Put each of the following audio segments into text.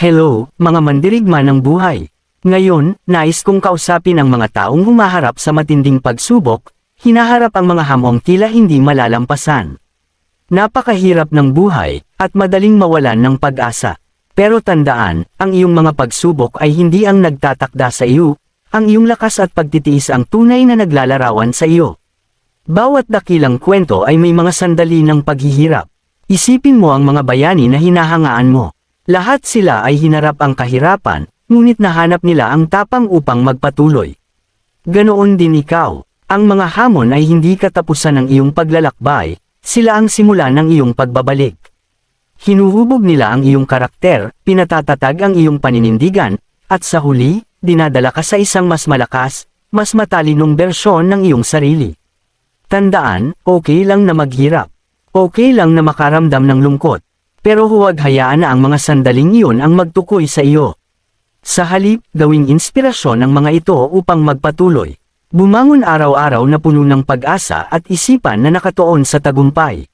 Hello, mga mandirigma ng buhay. Ngayon, nais kong kausapin ang mga taong humaharap sa matinding pagsubok, hinaharap ang mga hamong tila hindi malalampasan. Napakahirap ng buhay, at madaling mawalan ng pag-asa. Pero tandaan, ang iyong mga pagsubok ay hindi ang nagtatakda sa iyo, ang iyong lakas at pagtitiis ang tunay na naglalarawan sa iyo. Bawat dakilang kwento ay may mga sandali ng paghihirap. Isipin mo ang mga bayani na hinahangaan mo. Lahat sila ay hinarap ang kahirapan, ngunit nahanap nila ang tapang upang magpatuloy. Ganoon din ikaw, ang mga hamon ay hindi katapusan ng iyong paglalakbay, sila ang simula ng iyong pagbabalik. Hinuhubog nila ang iyong karakter, pinatatatag ang iyong paninindigan, at sa huli, dinadala ka sa isang mas malakas, mas matalinong bersyon ng iyong sarili. Tandaan, okay lang na maghirap. Okay lang na makaramdam ng lungkot. Pero huwag hayaan na ang mga sandaling iyon ang magtukoy sa iyo. Sa halip, gawing inspirasyon ang mga ito upang magpatuloy. Bumangon araw-araw na puno ng pag-asa at isipan na nakatuon sa tagumpay.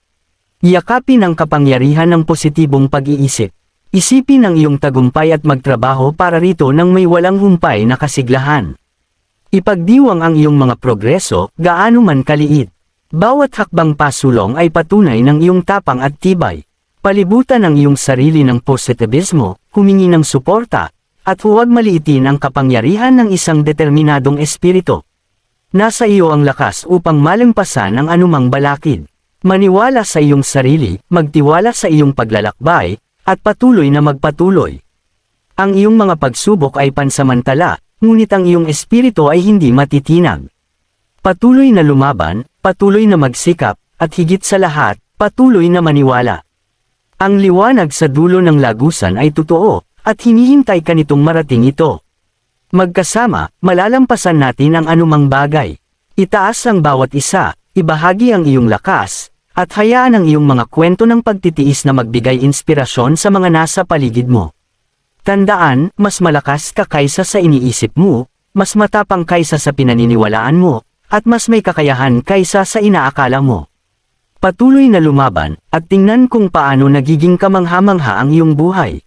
Yakapin ang kapangyarihan ng positibong pag-iisip. Isipin ang iyong tagumpay at magtrabaho para rito nang may walang humpay na kasiglahan. Ipagdiwang ang iyong mga progreso, gaano man kaliit. Bawat hakbang pasulong ay patunay ng iyong tapang at tibay. Palibutan ang iyong sarili ng positivismo, humingi ng suporta, at huwag maliitin ang kapangyarihan ng isang determinadong espiritu. Nasa iyo ang lakas upang malampasan ang anumang balakid. Maniwala sa iyong sarili, magtiwala sa iyong paglalakbay, at patuloy na magpatuloy. Ang iyong mga pagsubok ay pansamantala, ngunit ang iyong espiritu ay hindi matitinag. Patuloy na lumaban, patuloy na magsikap, at higit sa lahat, patuloy na maniwala. Ang liwanag sa dulo ng lagusan ay totoo, at hinihintay ka nitong marating ito. Magkasama, malalampasan natin ang anumang bagay. Itaas ang bawat isa, ibahagi ang iyong lakas, at hayaan ang iyong mga kwento ng pagtitiis na magbigay inspirasyon sa mga nasa paligid mo. Tandaan, mas malakas ka kaysa sa iniisip mo, mas matapang kaysa sa pinaniniwalaan mo, at mas may kakayahan kaysa sa inaakala mo. Patuloy na lumaban, at tingnan kung paano nagiging kamangha-mangha ang iyong buhay.